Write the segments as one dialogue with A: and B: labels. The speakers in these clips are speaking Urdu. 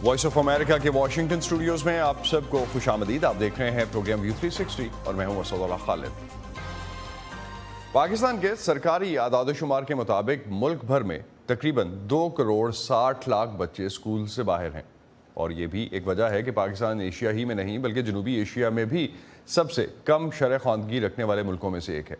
A: وائس آف امریکہ کے واشنگٹن اسٹوڈیوز میں آپ سب کو خوش آمدید. آپ دیکھ رہے ہیں پروگرام ویو 360 اور میں ہوں اسد اللہ خالد. پاکستان کے سرکاری اعداد و شمار کے مطابق ملک بھر میں تقریباً 2.60 کروڑ بچے اسکول سے باہر ہیں، اور یہ بھی ایک وجہ ہے کہ پاکستان ایشیا ہی میں نہیں بلکہ جنوبی ایشیا میں بھی سب سے کم شرح خواندگی رکھنے والے ملکوں میں سے ایک ہے.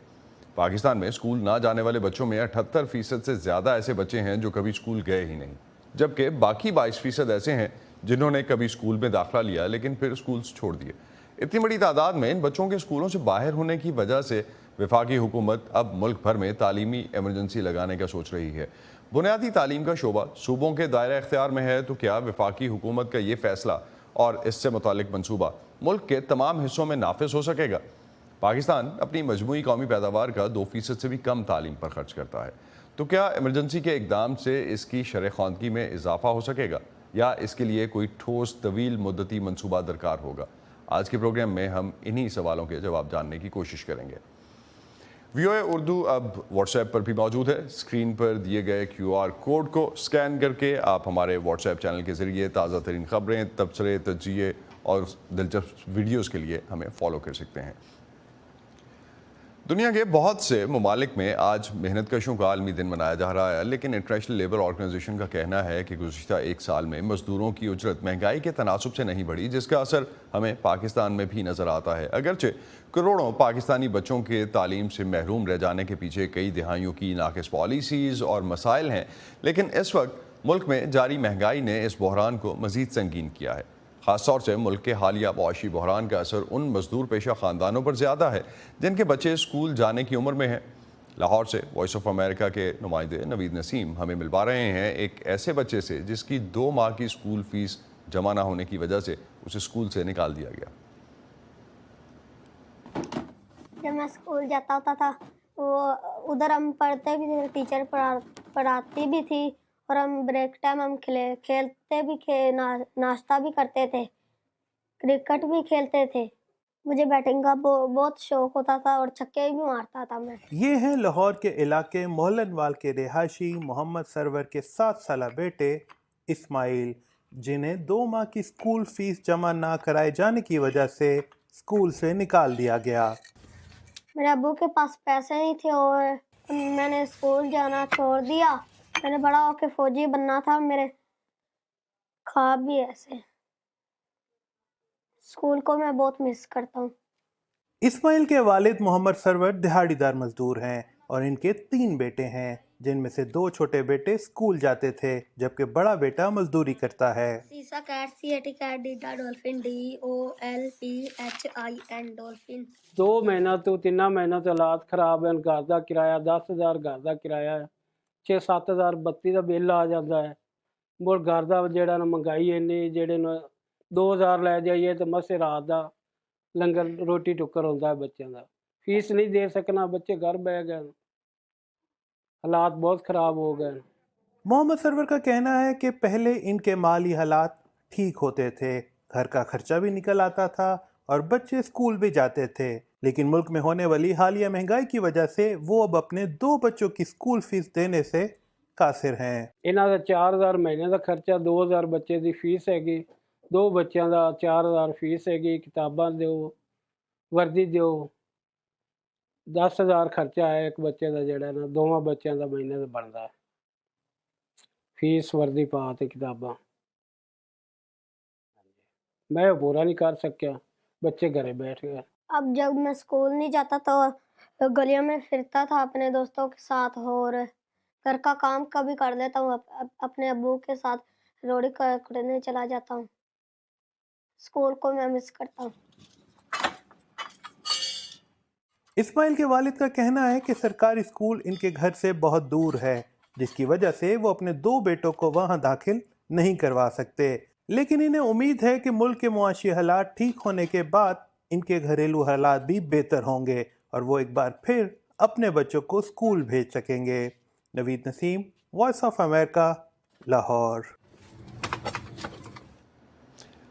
A: پاکستان میں اسکول نہ جانے والے بچوں میں 78% سے زیادہ ایسے بچے ہیں جو کبھی اسکول گئے ہی نہیں، جبکہ باقی 22% ایسے ہیں جنہوں نے کبھی اسکول میں داخلہ لیا لیکن پھر اسکولز چھوڑ دیے. اتنی بڑی تعداد میں ان بچوں کے اسکولوں سے باہر ہونے کی وجہ سے وفاقی حکومت اب ملک بھر میں تعلیمی ایمرجنسی لگانے کا سوچ رہی ہے. بنیادی تعلیم کا شعبہ صوبوں کے دائرہ اختیار میں ہے، تو کیا وفاقی حکومت کا یہ فیصلہ اور اس سے متعلق منصوبہ ملک کے تمام حصوں میں نافذ ہو سکے گا؟ پاکستان اپنی مجموعی قومی پیداوار کا 2% سے بھی کم تعلیم پر خرچ کرتا ہے، تو کیا ایمرجنسی کے اقدام سے اس کی شرح خواندگی میں اضافہ ہو سکے گا، یا اس کے لیے کوئی ٹھوس طویل مدتی منصوبہ درکار ہوگا؟ آج کے پروگرام میں ہم انہی سوالوں کے جواب جاننے کی کوشش کریں گے. VOA اردو اب واٹس ایپ پر بھی موجود ہے. اسکرین پر دیے گئے QR کوڈ کو اسکین کر کے آپ ہمارے واٹس ایپ چینل کے ذریعے تازہ ترین خبریں، تبصرے، تجزیے اور دلچسپ ویڈیوز کے لیے ہمیں فالو کر سکتے ہیں. دنیا کے بہت سے ممالک میں آج محنت کشوں کا عالمی دن منایا جا رہا ہے، لیکن انٹرنیشنل لیبر آرگنائزیشن کا کہنا ہے کہ گزشتہ ایک سال میں مزدوروں کی اجرت مہنگائی کے تناسب سے نہیں بڑھی، جس کا اثر ہمیں پاکستان میں بھی نظر آتا ہے. اگرچہ کروڑوں پاکستانی بچوں کے تعلیم سے محروم رہ جانے کے پیچھے کئی دہائیوں کی ناقص پالیسیز اور مسائل ہیں، لیکن اس وقت ملک میں جاری مہنگائی نے اس بحران کو مزید سنگین کیا ہے. خاص طور سے ملک کے حالیہ معاشی بحران کا اثر ان مزدور پیشہ خاندانوں پر زیادہ ہے جن کے بچے اسکول جانے کی عمر میں ہیں. لاہور سے وائس آف امریکہ کے نمائندے نوید نسیم ہمیں ملوا رہے ہیں ایک ایسے بچے سے جس کی 2 ماہ کی اسکول فیس جمع نہ ہونے کی وجہ سے اسے اسکول سے نکال دیا گیا.
B: جب میں اسکول جاتا ہوتا تھا وہ ادھر ہم پڑھتے بھی تھے، ٹیچر پڑھاتی بھی تھی، اور ہم بریک ٹائم ہم کھیلتے بھی، ناشتہ بھی کرتے تھے، کرکٹ بھی کھیلتے تھے. مجھے بیٹنگ کا بہت شوق ہوتا تھا اور چھکے بھی مارتا تھا میں.
C: یہ ہیں لاہور کے علاقے محلن وال کے رہائشی محمد سرور کے 7 سالہ بیٹے اسماعیل، جنہیں 2 ماہ کی اسکول فیس جمع نہ کرائے جانے کی وجہ سے اسکول سے نکال دیا گیا.
B: میرے ابو کے پاس پیسے نہیں تھے اور میں نے اسکول جانا چھوڑ دیا. میں نے بڑا ہو کے فوجی بننا تھا، میرے خواب بھی ایسے. اسکول کو میں بہت مس کرتا ہوں.
C: اسماعیل کے والد محمد سرور دہاڑی دار مزدور ہیں اور ان کے 3 بیٹے ہیں، جن میں سے 2 چھوٹے بیٹے اسکول جاتے تھے جبکہ بڑا بیٹا مزدوری کرتا ہے.
B: سیسا کیٹ CAT کیٹ ڈیٹا ڈولفن DOLPHIN ڈولفن.
D: 2 مہینہ تو 3 مہینہ تو حالات خراب ہیں. گھر کا کرایہ 10,000 گھر کا کرایہ ہے، 6-7,000 ਬੱਤੀ ਦਾ ਬਿੱਲ ਆ ਜਾਂਦਾ ਹੈ. ਮੁੜ ਘਰ ਦਾ ਜਿਹੜਾ ਨਾ ਮਹਿੰਗਾਈ ਇੰਨੀ, ਜਿਹੜੇ ਨਾ 2,000 ਲੈ ਜਾਈਏ ਤੇ ਮਸੇ ਰਾਤ ਦਾ ਲੰਗਰ ਰੋਟੀ ਟੁੱਕਰ ਹੁੰਦਾ ਹੈ ਬੱਚਿਆਂ ਦਾ. ਫੀਸ ਨਹੀਂ ਦੇ ਸਕਣਾ, ਬੱਚੇ ਘਰ ਬਹਿ ਗਏ, حالات بہت خراب ہو گئے.
C: محمد سرور کا کہنا ہے کہ پہلے ان کے مالی حالات ٹھیک ہوتے تھے، گھر کا خرچہ بھی نکل آتا تھا اور بچے اسکول بھی جاتے تھے، لیکن ملک میں ہونے والی حالیہ مہنگائی کی وجہ سے وہ اب اپنے 2 بچوں کی اسکول فیس دینے سے قاصر ہیں.
D: ਇਹਨਾਂ ਦਾ 4,000 ਮਹੀਨੇ ਦਾ ਖਰਚਾ, 2,000 ਬੱਚੇ ਦੀ ਫੀਸ ਹੈਗੀ, 2 ਬੱਚਿਆਂ ਦਾ 4,000 ਫੀਸ ਹੈਗੀ, ਕਿਤਾਬਾਂ ਦਿਓ, ਵਰਦੀ ਦਿਓ, 10,000 ਖਰਚਾ ਹੈ ਇੱਕ ਬੱਚੇ ਦਾ, ਜਿਹੜਾ ਨਾ 2 ਬੱਚਿਆਂ ਦਾ ਮਹੀਨੇ ਦਾ ਬਣਦਾ, ਫੀਸ ਵਰਦੀ ਪਾ ਤੇ ਕਿਤਾਬਾਂ. میں پورا نہیں کر سکیا، بچے گھرے بیٹھ گئے.
B: اب جب میں اسکول نہیں جاتا تو گلیوں میں پھرتا تھا اپنے دوستوں کے ساتھ، اور گھر کا کام کبھی کر لیتا ہوں، اپنے ابو کے ساتھ روڑی کھڑنے چلا جاتا ہوں. اسکول کو میں مس کرتا ہوں.
C: اسماعیل کے والد کا کہنا ہے کہ سرکاری اسکول ان کے گھر سے بہت دور ہے، جس کی وجہ سے وہ اپنے 2 بیٹوں کو وہاں داخل نہیں کروا سکتے، لیکن انہیں امید ہے کہ ملک کے معاشی حالات ٹھیک ہونے کے بعد ان کے گھریلو حالات بھی بہتر ہوں گے اور وہ ایک بار پھر اپنے بچوں کو اسکول بھیج سکیں گے. نوید نسیم، وائس آف امریکہ، لاہور.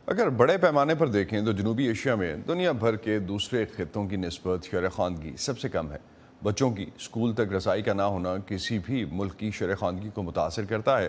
A: اگر بڑے پیمانے پر دیکھیں تو جنوبی ایشیا میں دنیا بھر کے دوسرے خطوں کی نسبت شرح خواندگی سب سے کم ہے. بچوں کی اسکول تک رسائی کا نہ ہونا کسی بھی ملک کی شرح خواندگی کو متاثر کرتا ہے.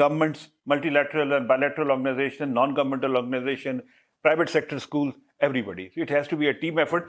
E: governments, multilateral and bilateral organization, non-governmental organization, private sector schools, everybody. So it has to be a team effort.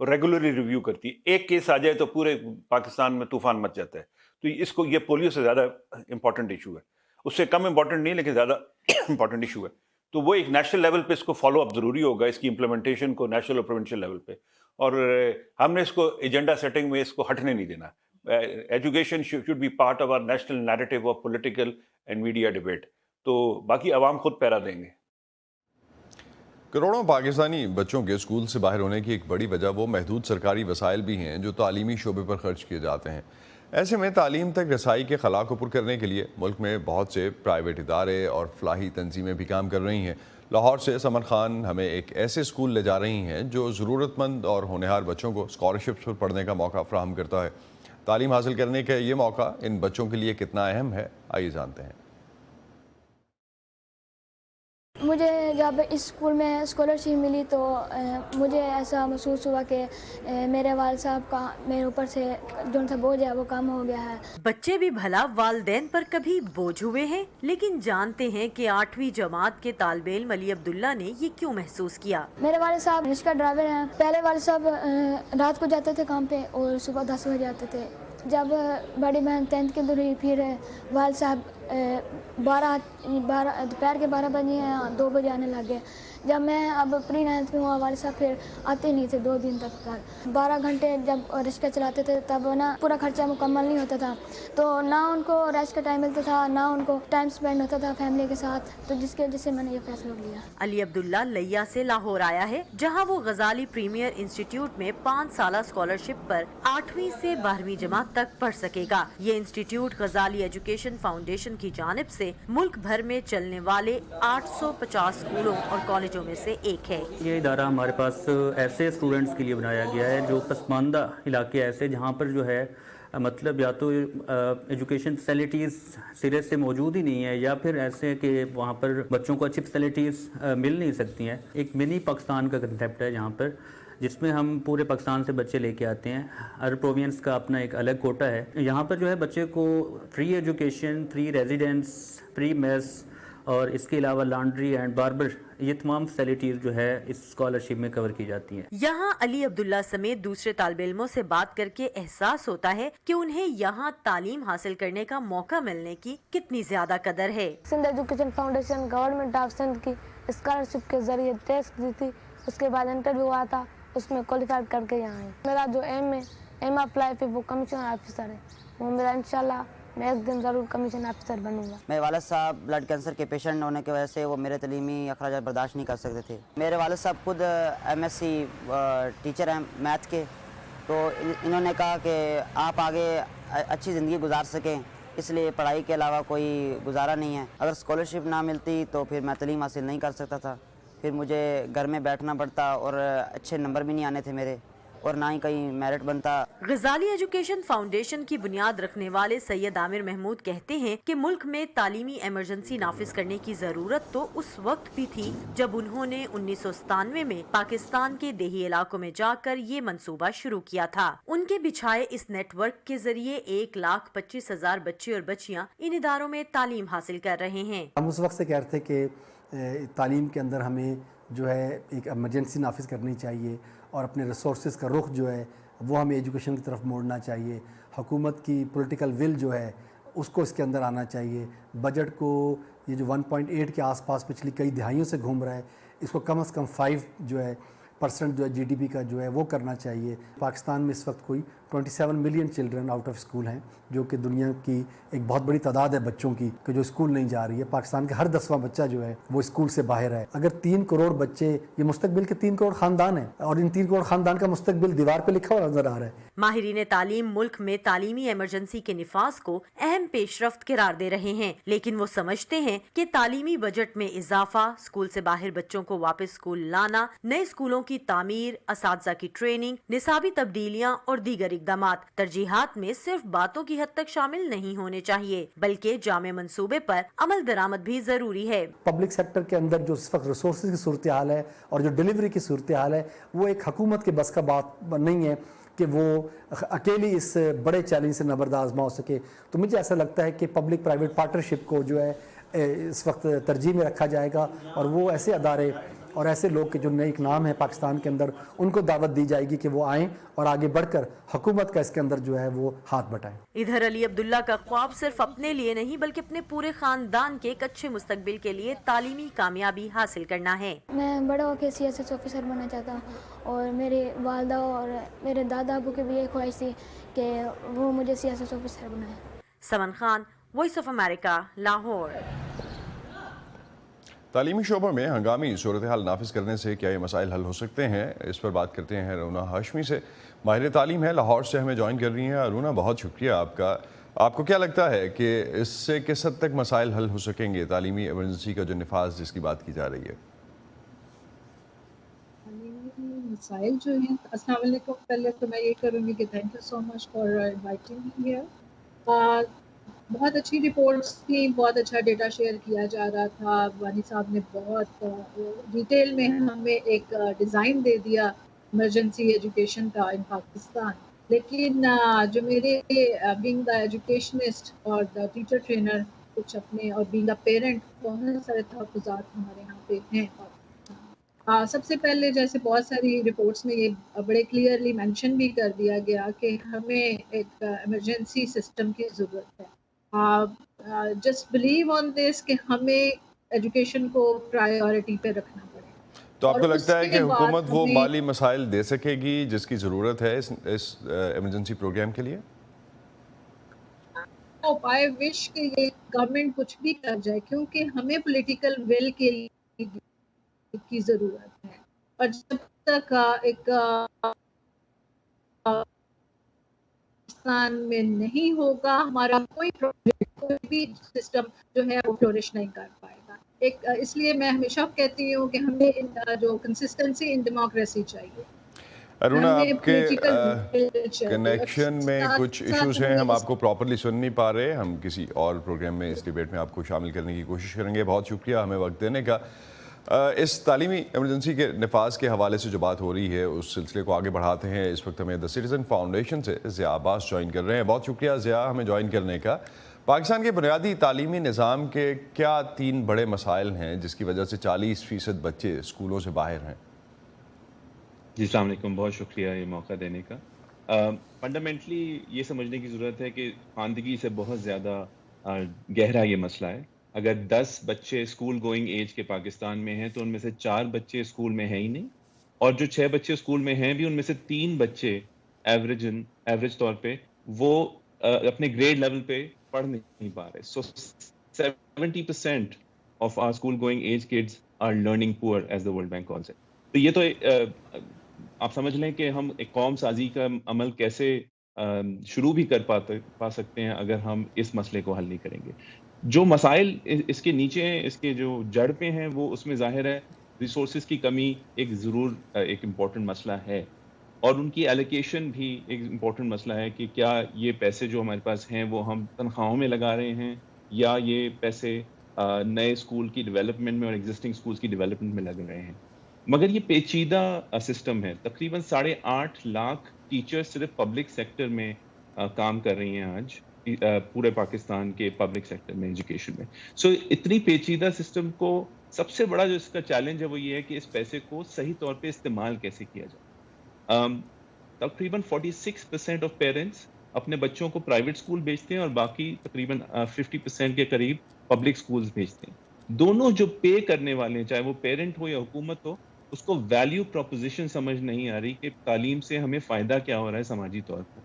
E: وہ ریگولرلی ریویو کرتی ہے. ایک کیس آ جائے تو پورے پاکستان میں طوفان مچ جاتا ہے. تو اس کو یہ پولیو سے زیادہ امپورٹنٹ ایشو ہے, اس سے کم امپورٹنٹ نہیں لیکن زیادہ امپورٹنٹ ایشو ہے. تو وہ ایک نیشنل لیول پہ اس کو فالو اپ ضروری ہوگا, اس کی امپلیمنٹیشن کو نیشنل اور پروونشل لیول پہ, اور ہم نے اس کو ایجنڈا سیٹنگ میں اس کو ہٹنے نہیں دینا. Education should be part of our national narrative of political and media debate. تو باقی عوام خود پیرا دیں گے.
A: کروڑوں پاکستانی بچوں کے اسکول سے باہر ہونے کی ایک بڑی وجہ وہ محدود سرکاری وسائل بھی ہیں جو تعلیمی شعبے پر خرچ کیے جاتے ہیں. ایسے میں تعلیم تک رسائی کے خلا کو پر کرنے کے لیے ملک میں بہت سے پرائیویٹ ادارے اور فلاحی تنظیمیں بھی کام کر رہی ہیں. لاہور سے سمن خان ہمیں ایک ایسے اسکول لے جا رہی ہیں جو ضرورت مند اور ہونہار بچوں کو اسکالرشپس پر پڑھنے کا موقع فراہم کرتا ہے. تعلیم حاصل کرنے کا یہ موقع ان بچوں کے لیے کتنا اہم ہے, آئیے جانتے ہیں.
F: مجھے جب اس اسکول میں اسکالرشپ ملی تو مجھے ایسا محسوس ہوا کہ میرے والد صاحب کا میرے اوپر سے جو سا بوجھ ہے وہ کم ہو گیا ہے.
G: بچے بھی بھلا والدین پر کبھی بوجھ ہوئے ہیں, لیکن جانتے ہیں کہ 8ویں جماعت کے طالب علم علی عبداللہ نے یہ کیوں محسوس کیا.
F: میرے والد صاحب رکشہ ڈرائیور ہیں. پہلے والد صاحب رات کو جاتے تھے کام پہ اور صبح 10 بجے آتے تھے. جب بڑی بہن 10th کے ہوئی پھر والد صاحب دوپہر کے 12 بجے ہیں 2 بجے آنے لگے. جب میں اب پری 9th میں ہوا والد صاحب پھر آتے نہیں تھے 2 دن تک گھر. 12 گھنٹے جب رکشہ چلاتے تھے تب نا پورا خرچہ مکمل نہیں ہوتا تھا, تو نہ ان کو ریسٹ کا ٹائم ملتا تھا نہ ان کو ٹائم اسپینڈ ہوتا تھا فیملی کے ساتھ, تو جس کی وجہ سے میں نے یہ فیصلہ لیا.
G: علی عبداللہ لیا سے لاہور آیا ہے, جہاں وہ غزالی پریمیئر انسٹیٹیوٹ میں 5 سالہ اسکالرشپ پر 8ویں سے 12ویں جماعت تک پڑھ سکے گا. یہ انسٹیٹیوٹ غزالی ایجوکیشن فاؤنڈیشن کی جانب سے ملک بھر میں چلنے والے 850 اسکولوں اور کالجوں میں سے ایک ہے.
H: یہ ادارہ ہمارے پاس ایسے اسٹوڈنٹس کے لیے بنایا گیا ہے جو پسماندہ علاقے ایسے جہاں پر جو ہے مطلب یا تو ایجوکیشن فیسلٹیز سرے سے موجود ہی نہیں ہے, یا پھر ایسے کہ وہاں پر بچوں کو اچھی فیسلٹیز مل نہیں سکتی ہیں. ایک منی پاکستان کا کنسیپٹ ہے جہاں پر, جس میں ہم پورے پاکستان سے بچے لے کے آتے ہیں. ہر پروونس کا اپنا ایک الگ کوٹا ہے. یہاں پر جو ہے بچے کو free education, free residence, free mass اور اس کے علاوہ لانڈری اینڈ باربر, یہ تمام فیسلٹیز جو ہے اس اسکالرشپ میں کور کی جاتی ہیں.
G: یہاں علی عبداللہ سمیت دوسرے طالب علموں سے بات کر کے احساس ہوتا ہے کہ انہیں یہاں تعلیم حاصل کرنے کا موقع ملنے کی کتنی زیادہ قدر ہے.
F: Sindh education foundation government of Sindh کی اسکالرشپ کے ذریعے ٹیسٹ دی تھی, اس کے بعد انٹرویو ہوا تھا, اس میں کوالیفائی کر کے یہاں آئے. میرا جو ایم آف لائف ہے وہ کمیشن آفیسر ہے. وہ میرا انشاءاللہ میں ایک دن ضرور کمیشن آفیسر بنوں گا.
I: میرے والد صاحب بلڈ کینسر کے پیشنٹ ہونے کی وجہ سے وہ میرے تعلیمی اخراجات برداشت نہیں کر سکتے تھے. میرے والد صاحب خود MSc ٹیچر ہیں میتھ کے, تو انہوں نے کہا کہ آپ آگے اچھی زندگی گزار سکیں, اس لیے پڑھائی کے علاوہ کوئی گزارا نہیں ہے. اگر اسکالرشپ نہ ملتی تو پھر میں تعلیم حاصل نہیں کر سکتا تھا, پھر مجھے گھر میں بیٹھنا پڑتا اور اچھے نمبر بھی نہیں آنے تھے میرے, اور نہ ہی کہیں میرٹ بنتا.
G: غزالی ایجوکیشن فاؤنڈیشن کی بنیاد رکھنے والے سید عامر محمود کہتے ہیں کہ ملک میں تعلیمی ایمرجنسی نافذ کرنے کی ضرورت تو اس وقت بھی تھی جب انہوں نے 1997 میں پاکستان کے دیہی علاقوں میں جا کر یہ منصوبہ شروع کیا تھا. ان کے بچھائے اس نیٹ ورک کے ذریعے 1,25,000 بچے اور بچیاں ان اداروں میں تعلیم حاصل کر رہے ہیں.
J: ہم اس وقت سے کہہ رہے تھے کہ تعلیم کے اندر ہمیں جو ہے ایک ایمرجنسی نافذ کرنی چاہیے, اور اپنے ریسورسز کا رخ جو ہے وہ ہمیں ایجوکیشن کی طرف موڑنا چاہیے. حکومت کی پولیٹیکل ول جو ہے اس کو اس کے اندر آنا چاہیے. بجٹ کو یہ جو 1.8 کے آس پاس پچھلی کئی دہائیوں سے گھوم رہا ہے, اس کو کم از کم 5% جو ہے GDP کا جو ہے وہ کرنا چاہیے. پاکستان میں اس وقت کوئی 27 million children out of school ہیں, جو کہ دنیا کی ایک بہت بڑی تعداد ہے بچوں کی کہ جو اسکول نہیں جا رہی ہے. پاکستان کا ہر 10واں بچہ جو ہے وہ اسکول سے باہر ہے. اگر 3 کروڑ بچے, یہ مستقبل کے 3 کروڑ خاندان ہیں, اور ان 3 کروڑ خاندان کا مستقبل دیوار پہ لکھا ہوا نظر آ رہا ہے.
G: ماہرین تعلیم ملک میں تعلیمی ایمرجنسی کے نفاذ کو اہم پیش رفت قرار دے رہے ہیں, لیکن وہ سمجھتے ہیں کہ تعلیمی بجٹ میں اضافہ, اسکول سے باہر بچوں کو واپس اسکول لانا, نئے اسکولوں کی تعمیر, اساتذہ کی ٹریننگ, نصابی تبدیلیاں اور دیگر اقدامات ترجیحات میں صرف باتوں کی حد تک شامل نہیں ہونے چاہیے, بلکہ جامع منصوبے پر عمل درآمد بھی ضروری ہے.
J: پبلک سیکٹر کے اندر جو اس وقت ریسورسز کی صورتحال ہے اور جو ڈیلیوری کی صورتحال ہے, وہ ایک حکومت کے بس کا بات نہیں ہے کہ وہ اکیلی اس بڑے چیلنج سے نبرد آزما ہو سکے. تو مجھے ایسا لگتا ہے کہ پبلک پرائیویٹ پارٹنرشپ کو جو ہے اس وقت ترجیح میں رکھا جائے گا, اور وہ ایسے ادارے اور ایسے لوگ کے جو نئے ایک نام ہے پاکستان کے اندر ان کو دعوت دی جائے گی کہ وہ آئیں اور آگے بڑھ کر حکومت کا اس کے اندر جو ہے وہ ہاتھ بٹائیں.
G: ادھر علی عبداللہ کا خواب صرف اپنے لیے نہیں بلکہ اپنے پورے خاندان کے ایک اچھے مستقبل کے لیے تعلیمی کامیابی حاصل کرنا ہے.
F: میں بڑا ہو کے CSS آفیسر بننا چاہتا ہوں اور میری والدہ اور میرے دادا ابو کی بھی یہ خواہش تھی کہ وہ مجھے CSS آفیسر بنائے.
G: Saman Khan, Voice of America, Lahore.
A: تعلیمی شعبوں میں ہنگامی صورتحال نافذ کرنے سے کیا یہ مسائل حل ہو سکتے ہیں؟ اس پر بات کرتے ہیں ارونا ہاشمی سے. ماہر تعلیم ہے، لاہور سے ہمیں جوائن کر رہی ہیں. ارونا، بہت شکریہ آپ کا. آپ کو کیا لگتا ہے کہ اس سے کس حد تک مسائل حل ہو سکیں گے؟ تعلیمی ایمرجنسی کا جو نفاذ جس کی بات کی جا رہی ہے.
K: مسائل جو ہیں، السلام علیکم. پہلے تو میں یہ کروں گی کہ thank you so much for inviting me here. بہت اچھی رپورٹس تھیں، بہت اچھا ڈیٹا شیئر کیا جا رہا تھا. وانی صاحب نے بہت ڈیٹیل میں ہمیں ایک ڈیزائن دے دیا ایمرجنسی ایجوکیشن کا ان پاکستان. لیکن جو میرے بینگ دا ایجوکیشنسٹ اور دا ٹیچر ٹرینر کچھ اپنے اور بینگ اے پیرنٹ بہت سارے تحفظات ہمارے یہاں پہ ہیں. سب سے پہلے جیسے بہت ساری رپورٹس میں یہ بڑے کلیئرلی مینشن بھی کر دیا گیا کہ ہمیں ایک ایمرجنسی سسٹم کی ضرورت ہے. جسٹ بلیو آن دس کہ ہمیں ایجوکیشن کو پرائیورٹی پہ رکھنا پڑے.
A: تو آپ کو لگتا ہے کہ حکومت وہ مالی مسائل دے سکے گی جس کی ضرورت ہے اس ایمرجنسی پروگرام کے لیے؟
K: آئی وش کہ یہ گورنمنٹ کچھ بھی کر جائے، کیونکہ ہمیں پولیٹیکل ول کے کی ضرورت ہے. اور جب تک ایک پاکستان میں نہیں ہوگا ہمارا کوئی بھی سسٹم جو ہے وہ فلورش نہیں کر پائے گا. اس لیے میں ہمیشہ کہتی ہوں کہ ہمیں جو کنسسٹنسی ان ڈیموکریسی چاہیے.
A: ارونا، آپ کے کنیکشن میں کچھ ایشوز ہیں، ہم آپ کو پراپرلی سن نہیں پا رہے. ہم کسی اور پروگرام میں اس ڈیبیٹ میں آپ کو شامل کرنے کی کوشش کریں گے. بہت شکریہ ہمیں وقت دینے کا. اس تعلیمی ایمرجنسی کے نفاذ کے حوالے سے جو بات ہو رہی ہے اس سلسلے کو آگے بڑھاتے ہیں. اس وقت ہمیں دا سٹیزن فاؤنڈیشن سے ضیاء عباس جوائن کر رہے ہیں. بہت شکریہ ضیاء ہمیں جوائن کرنے کا. پاکستان کے بنیادی تعلیمی نظام کے کیا 3 بڑے مسائل ہیں جس کی وجہ سے 40% بچے اسکولوں سے باہر ہیں؟
L: جی السلام علیکم، بہت شکریہ یہ موقع دینے کا. فنڈامنٹلی یہ سمجھنے کی ضرورت ہے کہ خواندگی سے بہت زیادہ گہرا یہ مسئلہ ہے. اگر 10 بچے اسکول گوئنگ ایج کے پاکستان میں ہیں تو ان میں سے 4 بچے اسکول میں ہیں ہی نہیں، اور جو 6 بچے اسکول میں ہیں بھی ان میں سے 3 بچے ایوریج طور پہ وہ اپنے گریڈ لیول پہ پڑھ نہیں پا رہے. So 70% of are school going age kids are learning poor as the world bank calls it. تو یہ تو آپ سمجھ لیں کہ ہم ایک قوم سازی کا عمل کیسے شروع بھی کر پا سکتے ہیں اگر ہم اس مسئلے کو حل نہیں کریں گے. جو مسائل اس کے نیچے ہیں، اس کے جو جڑ پہ ہیں، وہ اس میں ظاہر ہے ریسورسز کی کمی ایک امپورٹنٹ مسئلہ ہے، اور ان کی ایلوکیشن بھی ایک امپورٹنٹ مسئلہ ہے کہ کیا یہ پیسے جو ہمارے پاس ہیں وہ ہم تنخواہوں میں لگا رہے ہیں یا یہ پیسے نئے اسکول کی ڈیولپمنٹ میں اور ایگزسٹنگ اسکولس کی ڈیولپمنٹ میں لگ رہے ہیں. مگر یہ پیچیدہ سسٹم ہے. تقریباً 8.5 لاکھ ٹیچر صرف پبلک سیکٹر میں کام کر رہی ہیں آج پورے پاکستان کے پبلک سیکٹر میں ایجوکیشن میں. سو اتنی پیچیدہ سسٹم کو سب سے بڑا جو اس کا چیلنج ہے وہ یہ ہے کہ اس پیسے کو صحیح طور پہ استعمال کیسے کیا جائے. تقریباً 46% آف پیرنٹس اپنے بچوں کو پرائیویٹ اسکول بھیجتے ہیں اور باقی تقریباً 50% کے قریب پبلک اسکولس بھیجتے ہیں. دونوں جو پے کرنے والے ہیں، چاہے وہ پیرنٹ ہو یا حکومت ہو، اس کو ویلیو پروپوزیشن سمجھ نہیں آ رہی کہ تعلیم سے ہمیں فائدہ کیا ہو رہا ہے سماجی طور پر.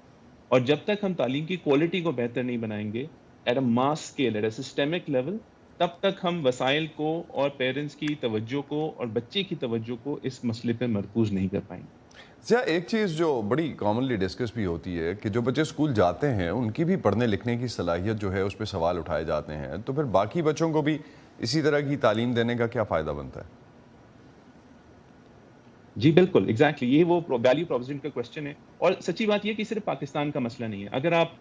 L: اور جب تک ہم تعلیم کی کوالٹی کو بہتر نہیں بنائیں گے at a mass scale, at a systemic level, تب تک ہم وسائل کو اور پیرنٹس کی توجہ کو اور بچے کی توجہ کو اس مسئلے پہ مرکوز نہیں کر پائیں گے.
A: ایک چیز جو بڑی کامنلی ڈسکس بھی ہوتی ہے کہ جو بچے اسکول جاتے ہیں ان کی بھی پڑھنے لکھنے کی صلاحیت جو ہے اس پہ سوال اٹھائے جاتے ہیں، تو پھر باقی بچوں کو بھی اسی طرح کی تعلیم دینے کا کیا فائدہ بنتا ہے؟
L: جی بالکل، ایگزیکٹلی یہ وہ ویلیو پروپوزیشن کا کوشچن ہے. اور سچی بات یہ کہ صرف پاکستان کا مسئلہ نہیں ہے. اگر آپ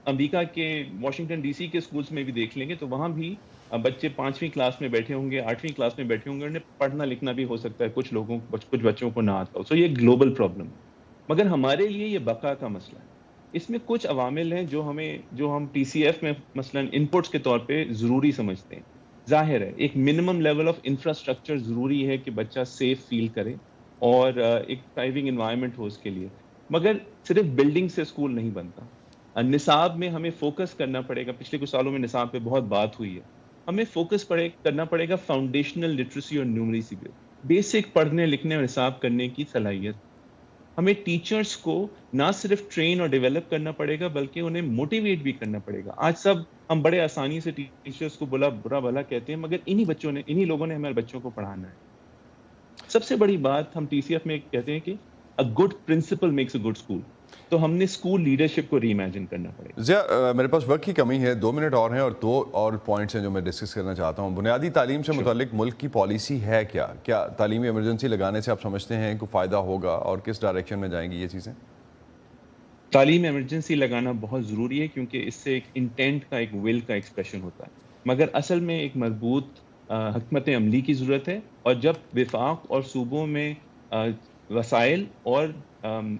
L: امریکہ کے واشنگٹن ڈی سی کے اسکولس میں بھی دیکھ لیں گے تو وہاں بھی بچے 5ویں کلاس میں بیٹھے ہوں گے، 8ویں کلاس میں بیٹھے ہوں گے، انہیں پڑھنا لکھنا بھی ہو سکتا ہے، کچھ بچوں کو نہ آتا ہو. سو یہ گلوبل پرابلم ہے، مگر ہمارے لیے یہ بقا کا مسئلہ ہے. اس میں کچھ عوامل ہیں جو ہم TCF میں مثلاً ان پٹس کے طور پہ ضروری سمجھتے ہیں. ظاہر ہے ایک منیمم لیول آف انفراسٹرکچر ضروری ہے کہ بچہ سیف فیل کرے اور ایک تھرائیونگ انوائرمنٹ ہو اس کے لیے، مگر صرف بلڈنگ سے اسکول نہیں بنتا۔ نصاب میں ہمیں فوکس کرنا پڑے گا، پچھلے کچھ سالوں میں نصاب پہ بہت بات ہوئی ہے، ہمیں فوکس کرنا پڑے گا فاؤنڈیشنل لٹریسی اور نیومریسی پہ، بیسک پڑھنے لکھنے اور حساب کرنے کی صلاحیت۔ ہمیں ٹیچرز کو نہ صرف ٹرین اور ڈیولپ کرنا پڑے گا بلکہ انہیں موٹیویٹ بھی کرنا پڑے گا۔ آج سب ہم بڑے آسانی سے ٹیچرز کو برا بھلا کہتے ہیں، مگر انہی لوگوں نے ہمارے بچوں کو پڑھانا ہے۔ سب سے بڑی بات ہم ٹی سی ایف میں کہتے ہیں کہ a good principal makes a good school، تو ہم نے اسکول لیڈرشپ کو ری امیجن کرنا پڑے گا۔
A: ضیاء، میرے پاس وقت کی کمی ہے، 2 منٹ اور ہیں اور 2 اور پوائنٹس ہیں جو میں ڈسکس کرنا چاہتا ہوں۔ بنیادی تعلیم سے متعلق ملک کی پالیسی ہے کیا تعلیمی ایمرجنسی لگانے سے آپ سمجھتے ہیں کوئی فائدہ ہوگا اور کس ڈائریکشن میں جائیں گی یہ چیزیں؟
L: تعلیم ایمرجنسی لگانا بہت ضروری ہے کیونکہ اس سے ایک انٹینٹ کا، ایک ول کا ایکسپریشن ہوتا ہے، مگر اصل میں ایک مربوط حکمت عملی کی ضرورت ہے، اور جب وفاق اور صوبوں میں وسائل اور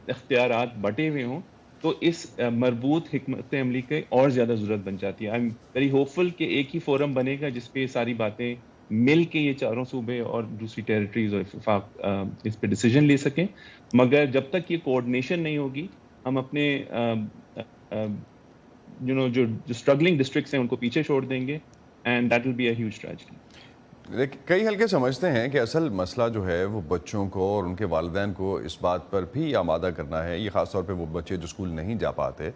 L: اختیارات بٹے ہوئے ہوں تو اس مربوط حکمت عملی کی اور زیادہ ضرورت بن جاتی ہے۔ آئی ایم ویری ہوپ فل کہ ایک ہی فورم بنے گا جس پہ یہ ساری باتیں مل کے یہ چاروں صوبے اور دوسری ٹیریٹریز اور وفاق اس پہ ڈیسیجن لے سکیں، مگر جب تک یہ کوآرڈینیشن نہیں ہوگی ہم اپنے جو اسٹرگلنگ ڈسٹرکٹس ہیں ان کو پیچھے چھوڑ دیں گے، and that will be a huge tragedy.
A: کئی حلقے سمجھتے ہیں کہ اصل مسئلہ جو ہے وہ بچوں کو اور ان کے والدین کو اس بات پر بھی آمادہ کرنا ہے، یہ خاص طور پہ وہ بچے جو اسکول نہیں جا پاتے،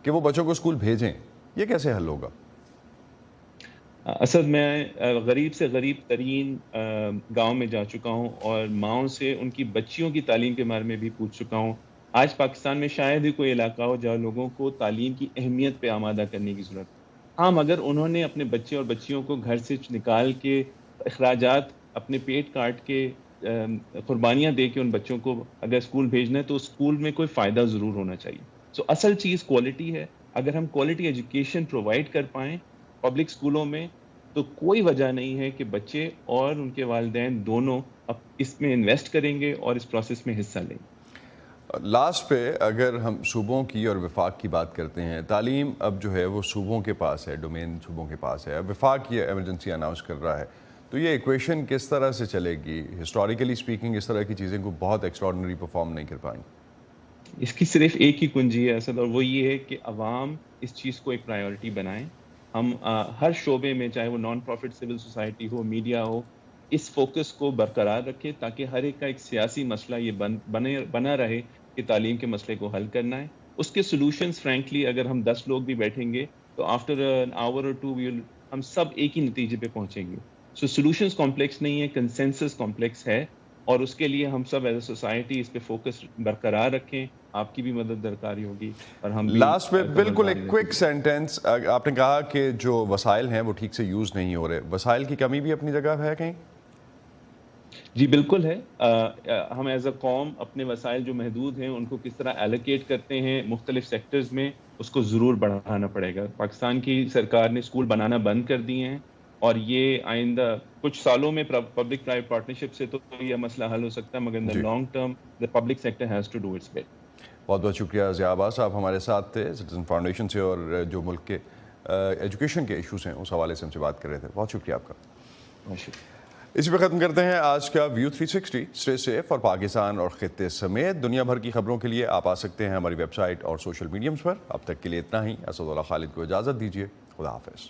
A: کہ وہ بچوں کو اسکول بھیجیں۔ یہ کیسے حل ہوگا؟
L: اصل میں غریب سے غریب ترین گاؤں میں جا چکا ہوں اور ماؤں سے ان کی بچیوں کی تعلیم کے بارے میں بھی پوچھ چکا ہوں۔ آج پاکستان میں شاید ہی کوئی علاقہ ہو جہاں لوگوں کو تعلیم کی اہمیت پہ آمادہ کرنے کی ضرورت ہے۔ ہاں، مگر انہوں نے اپنے بچے اور بچیوں کو گھر سے نکال کے اخراجات اپنے پیٹ کاٹ کے قربانیاں دے کے ان بچوں کو اگر اسکول بھیجنا ہے تو اسکول میں کوئی فائدہ ضرور ہونا چاہیے۔ سو اصل چیز کوالٹی ہے، اگر ہم کوالٹی ایجوکیشن پرووائڈ کر پائیں پبلک اسکولوں میں تو کوئی وجہ نہیں ہے کہ بچے اور ان کے والدین دونوں اس میں انویسٹ کریں گے اور اس پروسیس میں حصہ لیں گے۔
A: لاسٹ پہ اگر ہم صوبوں کی اور وفاق کی بات کرتے ہیں، تعلیم اب جو ہے وہ صوبوں کے پاس ہے، ڈومین صوبوں کے پاس ہے، اب وفاق یہ ایمرجنسی اناؤنس کر رہا ہے، تو یہ ایکویشن کس طرح سے چلے گی؟ ہسٹوریکلی سپیکنگ اس طرح کی چیزیں کو بہت ایکسٹراڈنری پرفارم نہیں کر پائیں۔
L: اس کی صرف ایک ہی کنجی ہے اصل، اور وہ یہ ہے کہ عوام اس چیز کو ایک پرائیورٹی بنائیں۔ ہم ہر شعبے میں، چاہے وہ نان پروفٹ سول سوسائٹی ہو، میڈیا ہو، اس فوکس کو برقرار رکھے تاکہ ہر ایک کا ایک سیاسی مسئلہ یہ بنا رہے کہ تعلیم کے مسئلے کو حل کرنا ہے۔ اس کے سولوشنز فرینکلی اگر ہم 10 لوگ بھی بیٹھیں گے تو آفٹر این آور اور 2 ہم سب ایک ہی نتیجے پہ پہنچیں گے۔ سو سولوشنز کمپلیکس نہیں ہے، کنسنسس کمپلیکس ہے، اور اس کے لیے ہم سب ایز اے سوسائٹی اس پہ فوکس برقرار رکھیں۔ آپ کی بھی مدد درکاری ہوگی اور ہم
A: لاسٹ پہ بالکل ایک کوئک سینٹینس، آپ نے کہا کہ جو وسائل ہیں وہ ٹھیک سے یوز نہیں ہو رہے، وسائل کی کمی بھی اپنی جگہ ہے کہیں؟
L: جی بالکل ہے۔ ہم ایز اے قوم اپنے وسائل جو محدود ہیں ان کو کس طرح ایلوکیٹ کرتے ہیں مختلف سیکٹرز میں، اس کو ضرور بڑھانا پڑے گا۔ پاکستان کی سرکار نے اسکول بنانا بند کر دیے ہیں، اور یہ آئندہ کچھ سالوں میں پبلک پرائیویٹ پارٹنرشپ سے تو یہ مسئلہ حل ہو سکتا ہے، مگر in the long term the public sector has to do its bit.
A: بہت بہت شکریہ ضیاء عباس، آپ ہمارے ساتھ تھے سٹیزن فاؤنڈیشن سے، اور جو ملک کے ایجوکیشن کے ایشوز ہیں اس حوالے سے ہم سے بات کر رہے تھے۔ بہت شکریہ آپ کا۔
L: بہت شکریہ۔
A: اسی پہ ختم کرتے ہیں آج کا ویو 360۔ اسٹے سیف، اور پاکستان اور خطے سمیت دنیا بھر کی خبروں کے لیے آپ آ سکتے ہیں ہماری ویب سائٹ اور سوشل میڈیمز پر۔ اب تک کے لیے اتنا ہی۔ اسد اللہ خالد کو اجازت دیجیے، خدا حافظ۔